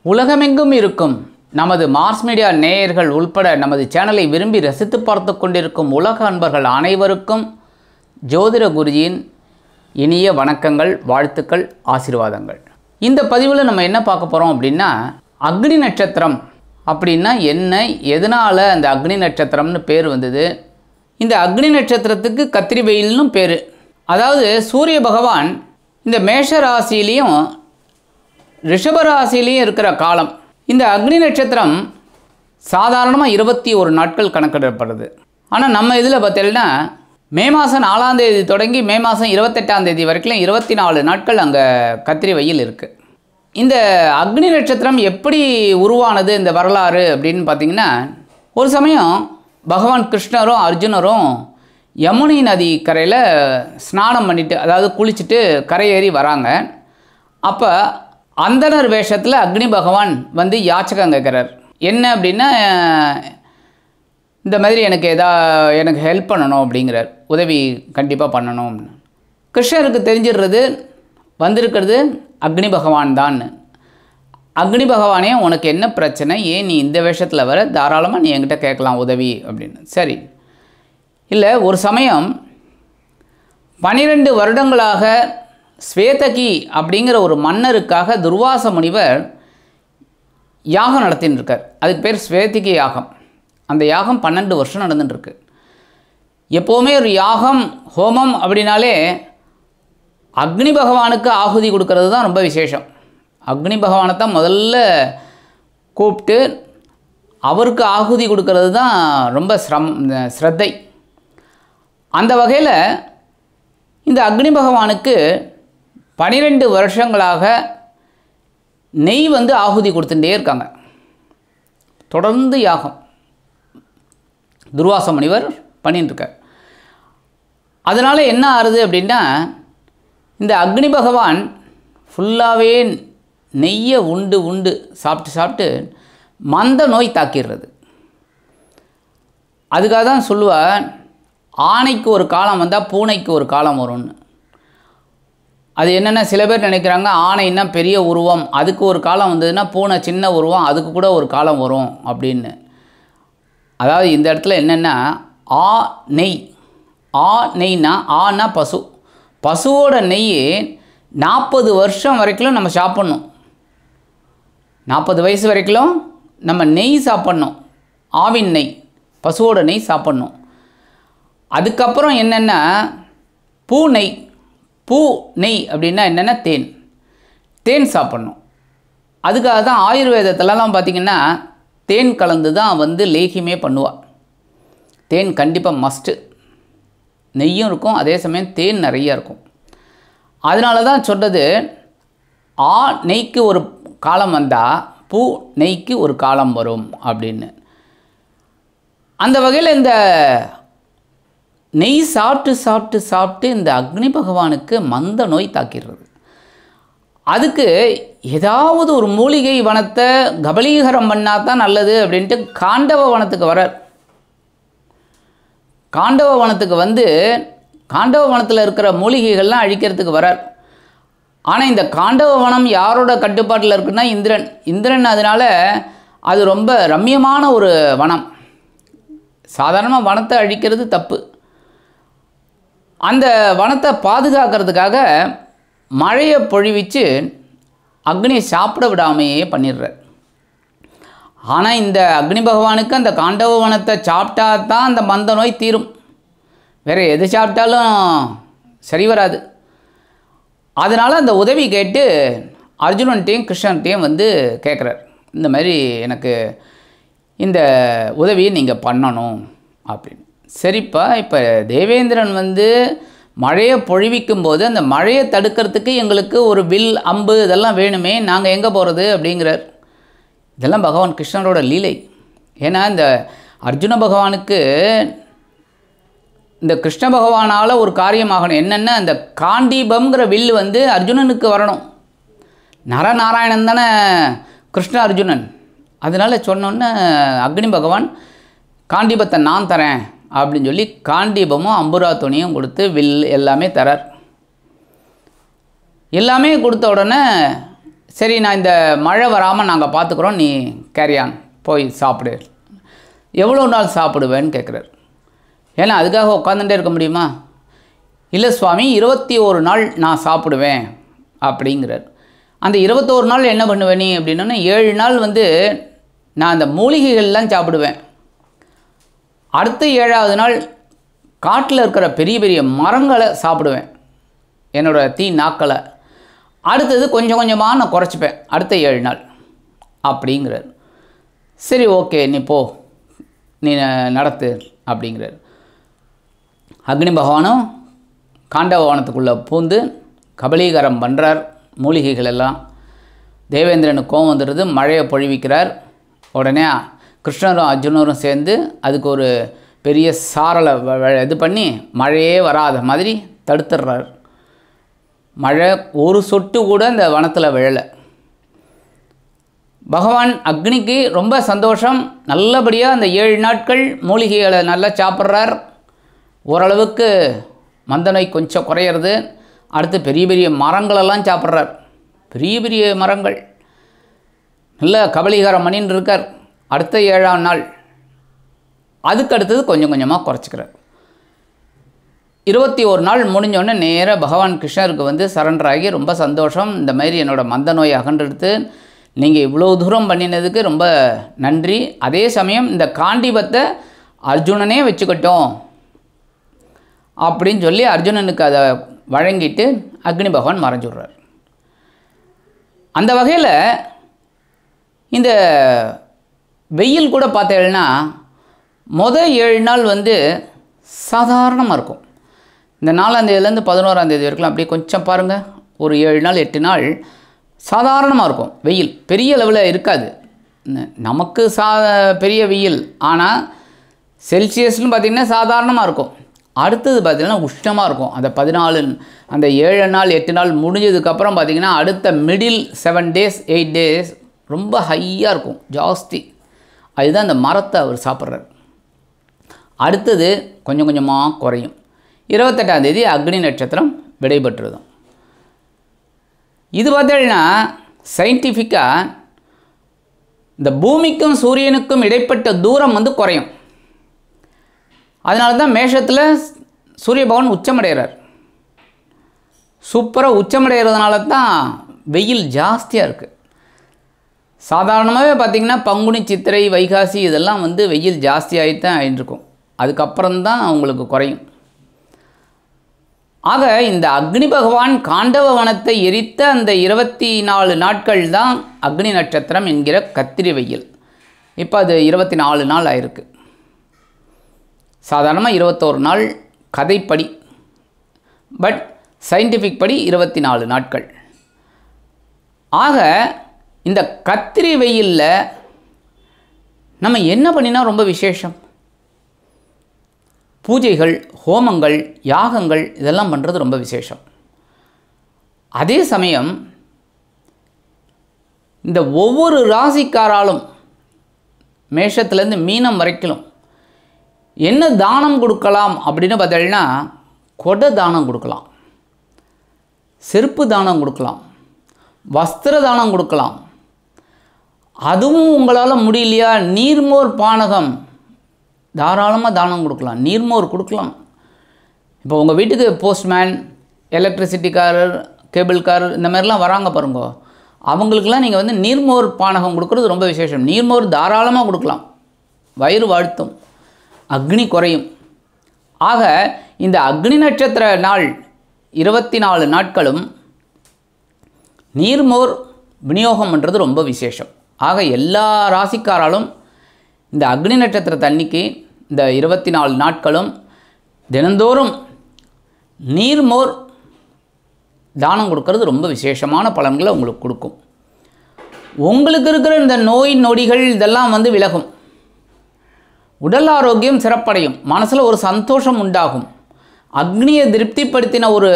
உலகமெங்கும் இருக்கும் நமது மார்ஸ் மீடியா நேயர்கள் உள்பட நமது சேனலை விரும்பி ரசித்து பார்த்து கொண்டிருக்கும் உலக அன்பர்கள் அனைவருக்கும் ஜோதிட குருஜியின் இனிய வணக்கங்கள், வாழ்த்துக்கள், ஆசீர்வாதங்கள். இந்த பதிவில் நம்ம என்ன பார்க்க போகிறோம் அப்படின்னா, அக்னி நட்சத்திரம் அப்படின்னா என்ன, எதனால் அந்த அக்னி நட்சத்திரம்னு பேர் வந்தது. இந்த அக்னி நட்சத்திரத்துக்கு கத்திரி வெயில்னும் பேர். அதாவது சூரிய பகவான் இந்த மேஷ ராசியிலையும் ரிஷப ராசியிலையும் இருக்கிற காலம். இந்த அக்னி நட்சத்திரம் சாதாரணமாக 21 நாட்கள் கணக்கிடப்படுது. ஆனால் நம்ம இதில் பார்த்தீங்கன்னா மே மாதம் 4ஆம் தேதி தொடங்கி மே மாதம் 28ஆம் தேதி வரைக்கும் 24 நாட்கள் அங்கே கத்திரி வெயில் இருக்குது. இந்த அக்னி நட்சத்திரம் எப்படி உருவானது இந்த வரலாறு அப்படின்னு பார்த்திங்கன்னா, ஒரு சமயம் பகவான் கிருஷ்ணரும் அர்ஜுனரும் யமுனை நதி கரையில் ஸ்நானம் பண்ணிவிட்டு, அதாவது குளிச்சுட்டு கரையேறி வராங்க. அப்போ அந்தனர் வேஷத்தில் அக்னி பகவான் வந்து யாச்சகம் கேட்குறார். என்ன அப்படின்னா, இந்த மாதிரி எனக்கு ஹெல்ப் பண்ணணும் அப்படிங்கிறார், உதவி கண்டிப்பாக பண்ணணும். கிருஷ்ணருக்கு தெரிஞ்சிடுறது வந்திருக்கிறது அக்னி பகவான் தான். அக்னி பகவானே உனக்கு என்ன பிரச்சனை, ஏன் நீ இந்த வேஷத்தில் வர, தாராளமாக நீ என்கிட்ட கேட்கலாம் உதவி அப்படின்னு. சரி, இல்லை ஒரு சமயம் 12 வருடங்களாக ஸ்வேதகி அப்படிங்கிற ஒரு மன்னருக்காக துர்வாச முனிவர் யாகம் நடத்தின்னு இருக்கார். அதுக்கு பேர் ஸ்வேதகி யாகம். அந்த யாகம் 12 வருஷம் நடந்துட்டுருக்கு. எப்போவுமே ஒரு யாகம் ஹோமம் அப்படின்னாலே அக்னி பகவானுக்கு ஆகுதி கொடுக்கறது தான் ரொம்ப விசேஷம். அக்னி பகவானை தான் முதல்ல கூப்பிட்டு அவருக்கு ஆகுதி கொடுக்கறது தான் ரொம்ப ஸ்ரத்தை. அந்த வகையில் இந்த அக்னி பகவானுக்கு 12 வருஷங்களாக நெய் வந்து ஆகுதி கொடுத்துட்டே இருக்காங்க. தொடர்ந்து யாகம் துர்வாச முனிவர் பண்ணிட்டுருக்கார். அதனால் என்ன ஆறுது அப்படின்னா, இந்த அக்னி பகவான் ஃபுல்லாகவே நெய்யை உண்டு சாப்பிட்டு மந்த நோய் தாக்கிடுறது. அதுக்காக தான் சொல்லுவார், ஆணைக்கு ஒரு காலம் வந்தால் பூனைக்கு ஒரு காலம் வரும்னு. அது என்னென்னா, சில பேர் நினைக்கிறாங்க ஆணைன்னா பெரிய உருவம், அதுக்கு ஒரு காலம் வந்ததுன்னா பூனை சின்ன உருவம், அதுக்கு கூட ஒரு காலம் வரும் அப்படின்னு. அதாவது இந்த இடத்துல என்னென்னா, நெய்னா ஆனா பசு, பசுவோட நெய் 40 வருஷம் வரைக்கும் நம்ம சாப்பிட்ணும். 40 வயசு வரைக்கும் நம்ம நெய் சாப்பிட்ணும். ஆவின் நெய், பசுவோட நெய் சாப்பிட்ணும். அதுக்கப்புறம் என்னென்னா பூ நெய் அப்படின்னா என்னென்னா தேன் சாப்பிட்ணும். அதுக்காக தான் ஆயுர்வேதத்திலலாம் பார்த்திங்கன்னா தேன் கலந்து தான் வந்து லேகியமே பண்ணுவாள். தேன் கண்டிப்பாக மஸ்ட்டு. நெய்யும் இருக்கும், அதே சமயம் தேன் நிறையா இருக்கும். அதனால தான் சொல்கிறது, நெய்க்கு ஒரு காலம் வந்தால் பூ நெய்க்கு ஒரு காலம் வரும் அப்படின்னு. அந்த வகையில் இந்த நெய் சாப்பிட்டு இந்த அக்னி பகவானுக்கு மந்த நோய் தாக்கிடுறது. அதுக்கு ஏதாவது ஒரு மூலிகை வனத்தை கபலீகரம் பண்ணால் தான் நல்லது அப்படின்ட்டு காண்டவ வனத்துக்கு வரார். காண்டவ வனத்துக்கு வந்து காண்டவ வனத்தில் இருக்கிற மூலிகைகள்லாம் அழிக்கிறதுக்கு வரார். ஆனால் இந்த காண்டவ வனம் யாரோட கட்டுப்பாட்டில் இருக்குன்னா இந்திரன். அதனால் அது ரொம்ப ரம்மியமான ஒரு வனம். சாதாரணமாக வனத்தை அழிக்கிறது தப்பு. அந்த வனத்தை பாதுகாக்கிறதுக்காக மழையை பொழிவிச்சு அக்னியை சாப்பிட விடாமையே பண்ணிடுறார். ஆனால் இந்த அக்னி பகவானுக்கு அந்த காண்டவ வனத்தை சாப்பிட்டா தான் அந்த மந்த நோய் தீரும். வேறு எது சாப்பிட்டாலும் சரி வராது. அதனால் அந்த உதவி கேட்டு அர்ஜுனன்ட்டையும் கிருஷ்ணன்ட்டையும் வந்து கேட்குறார், இந்த மாதிரி எனக்கு இந்த உதவியை நீங்கள் பண்ணணும் அப்படின்னு. சரிப்பா, இப்போ தேவேந்திரன் வந்து மழையை பொழிவிக்கும் போது அந்த மழையை தடுக்கிறதுக்கு எங்களுக்கு ஒரு வில், அம்பு இதெல்லாம் வேணுமே, நாங்கள் எங்கே போகிறது அப்படிங்கிறார். இதெல்லாம் பகவான் கிருஷ்ணரோட லீலை. ஏன்னா இந்த அர்ஜுன பகவானுக்கு இந்த கிருஷ்ண பகவானால் ஒரு காரியமாகணும். என்னென்னா, அந்த காண்டீபம்ங்கிற வில் வந்து அர்ஜுனனுக்கு வரணும். நரநாராயணன் தானே கிருஷ்ண அர்ஜுனன். அதனால் சொன்னோன்னே அக்னி பகவான் காண்டீபத்தை நான் தரேன் அப்படின்னு சொல்லி காண்டீபமும் அம்புரா துணியும் கொடுத்து வில் எல்லாமே தரார். எல்லாமே கொடுத்த உடனே சரி நான் இந்த மழை வராமல் நாங்கள் பார்த்துக்குறோம், நீ கேரியான் போய் சாப்பிடு. எவ்வளோ நாள் சாப்பிடுவேன்னு கேட்குறாரு. ஏன்னா அதுக்காக உட்காந்துட்டே இருக்க முடியுமா? இல்லை சுவாமி, 21 நாள் நான் சாப்பிடுவேன் அப்படிங்கிறார். அந்த 21 நாள் என்ன பண்ணுவேன் நீ அப்படின்னா, 7 நாள் நான் அந்த மூலிகைகள்லாம் சாப்பிடுவேன். அடுத்த 7ஆவது நாள் காட்டில் இருக்கிற பெரிய பெரிய மரங்களை சாப்பிடுவேன், என்னோடய தீ நாக்களை. அடுத்தது கொஞ்சம் கொஞ்சமாக நான் குறைச்சிப்பேன் அடுத்த 7 நாள் அப்படிங்கிறார். சரி ஓகே, நீ போ, நீ நடத்து அப்படிங்கிறார். அக்னி பகவானும் காண்டவவனத்துக்குள்ளே பூந்து கபலீகரம் பண்ணுறார் மூலிகைகள் எல்லாம். தேவேந்திரனுக்கு கோவம் வந்துடுது, மழையை பொழிவிக்கிறார். உடனே கிருஷ்ணரும் அர்ஜுனரும் சேர்ந்து அதுக்கு ஒரு பெரிய சாரலை இது பண்ணி மழையே வராத மாதிரி தடுத்துடுறார். மழை ஒரு சொட்டு கூட இந்த வனத்தில் விழலை. பகவான் அக்னிக்கு ரொம்ப சந்தோஷம். நல்லபடியாக அந்த 7 நாட்கள் மூலிகைகளை நல்லா சாப்பிட்றார். ஓரளவுக்கு மந்த நோய் கொஞ்சம் குறையிறது. அடுத்து பெரிய பெரிய மரங்களெல்லாம் சாப்பிட்றார். பெரிய பெரிய மரங்கள் நல்ல கபலீகரம் பண்ணின்னு இருக்கார். அடுத்த 7ஆம் நாள் அதுக்கு அடுத்தது கொஞ்சம் கொஞ்சமாக குறைச்சிக்கிறார். 21 நாள் முடிஞ்சோடனே நேராக பகவான் கிருஷ்ணருக்கு சரண்டர் ஆகி, ரொம்ப சந்தோஷம், இந்த மாதிரி என்னோடய மந்த நோய் அகன்றெடுத்து நீங்கள் இவ்வளோ தூரம் பண்ணினதுக்கு ரொம்ப நன்றி. அதே சமயம் இந்த காண்டீபத்தை அர்ஜுனனே வச்சுக்கட்டும் அப்படின்னு சொல்லி அர்ஜுனனுக்கு அதை வழங்கிட்டு அக்னி பகவான் மறைஞ்சுடுறார். அந்த வகையில் இந்த வெயில் கூட பார்த்தீங்கன்னா முதல் 7 நாள் சாதாரணமாக இருக்கும். இந்த 4ஆம் தேதியிலேருந்து 11ஆம் தேதி வரைக்கும் அப்படியே கொஞ்சம் பாருங்கள், ஒரு 7 நாள் 8 நாள் சாதாரணமாக இருக்கும். வெயில் பெரிய லெவலில் இருக்காது. நமக்கு பெரிய வெயில், ஆனால் செல்சியஸ்னு பார்த்திங்கன்னா சாதாரணமாக இருக்கும். அடுத்தது பார்த்திங்கன்னா உஷ்ணமாக இருக்கும். அந்த 14 அந்த 7 நாள் 8 நாள் முடிஞ்சதுக்கப்புறம் பார்த்திங்கன்னா அடுத்த மிடில் 7 days 8 days ரொம்ப ஹையாக இருக்கும், ஜாஸ்தி. அதுதான் அந்த மரத்தை அவர் சாப்பிட்றார். அடுத்தது கொஞ்சம் கொஞ்சமாக குறையும். 28ஆம் தேதி அக்னி நட்சத்திரம் விடைபெற்றுதும். இது பார்த்தீங்கன்னா சயின்டிஃபிக்காக இந்த பூமிக்கும் சூரியனுக்கும் இடைப்பட்ட தூரம் குறையும். அதனால தான் மேஷத்தில் சூரிய பகவான் உச்சமடைகிறார். சூப்பராக உச்சமடைகிறதுனால தான் வெயில் ஜாஸ்தியாக இருக்குது. சாதாரணமாகவே பார்த்திங்கன்னா பங்குனி சித்திரை வைகாசி இதெல்லாம் வெயில் ஜாஸ்தியாகித்தான் ஆகிட்டுருக்கும். அதுக்கப்புறம்தான் உங்களுக்கு குறையும். ஆக இந்த அக்னி பகவான் காண்டவ வனத்தை எரித்த அந்த 24 நாட்கள் தான் அக்னி நட்சத்திரம் என்கிற கத்திரி வெயில். இப்போ அது 24 நாள் ஆயிருக்கு. சாதாரணமாக 21 நாள் கதைப்படி, பட் சயின்டிஃபிக் படி 24 நாட்கள். ஆக இந்த கத்திரி வெயிலில் நம்ம என்ன பண்ணினா ரொம்ப விசேஷம்? பூஜைகள், ஹோமங்கள், யாகங்கள் இதெல்லாம் பண்ணுறது ரொம்ப விசேஷம். அதே சமயம் இந்த ஒவ்வொரு ராசிக்காராலும் மேஷத்துலேருந்து மீனம் வரைக்கும் என்ன தானம் கொடுக்கலாம் அப்படின்னு பார்த்தீங்கன்னா, கொடை தானம் கொடுக்கலாம், செருப்பு தானம் கொடுக்கலாம், வஸ்திர தானம் கொடுக்கலாம். அதுவும் உங்களால் முடியலையா, நீர்மோர் பானகம் தாராளமாக தானம் கொடுக்கலாம், நீர்மோர் கொடுக்கலாம். இப்போ உங்கள் வீட்டுக்கு போஸ்ட்மேன், எலக்ட்ரிசிட்டிக்காரர், கேபிள்காரர் இந்த மாதிரிலாம் வராங்க பாருங்க, அவங்களுக்கெல்லாம் நீங்கள் நீர்மோர் பானகம் கொடுக்குறது ரொம்ப விசேஷம். நீர்மோர் தாராளமாக கொடுக்கலாம், வயிறு வாழ்த்தும், அக்னி குறையும். ஆக இந்த அக்னி நட்சத்திர நாள் 24 நாட்களும் நீர்மோர் விநியோகம் பண்ணுறது ரொம்ப விசேஷம். ஆக எல்லா ராசிக்காராலும் இந்த அக்னி நட்சத்திர அன்னைக்கு இந்த 24 நாட்களும் தினந்தோறும் நீர்மோர் தானம் கொடுக்கறது ரொம்ப விசேஷமான பலன்களை உங்களுக்கு கொடுக்கும். உங்களுக்கு இருக்கிற இந்த நோய் நொடிகள் இதெல்லாம் விலகும். உடல் ஆரோக்கியம் சிறப்படையும், மனசில் ஒரு சந்தோஷம் உண்டாகும், அக்னியை திருப்திப்படுத்தின ஒரு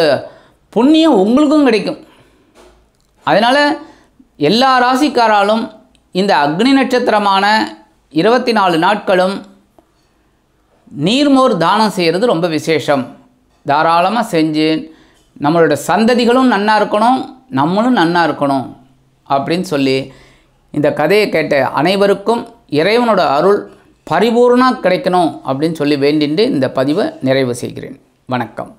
புண்ணியம் உங்களுக்கும் கிடைக்கும். அதனால் எல்லா ராசிக்காராலும் இந்த அக்னி நட்சத்திரமான 24 நாட்களும் நீர்மோர் தானம் செய்கிறது ரொம்ப விசேஷம். தாராளமாக செஞ்சு நம்மளோட சந்ததிகளும் நன்னா இருக்கணும், நம்மளும் நன்னா இருக்கணும் அப்படின்னு சொல்லி இந்த கதையை கேட்ட அனைவருக்கும் இறைவனோட அருள் பரிபூர்ணமாக கிடைக்கணும் அப்படின்னு சொல்லி வேண்டிட்டு இந்த பதிவை நிறைவு செய்கிறேன். வணக்கம்.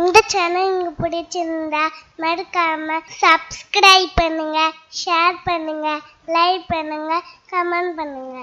இந்த சேனல் உங்களுக்கு பிடிச்சிருந்தா மறக்காம சப்ஸ்கிரைப் பண்ணுங்க, ஷேர் பண்ணுங்க, லைக் பண்ணுங்க, கமெண்ட் பண்ணுங்க.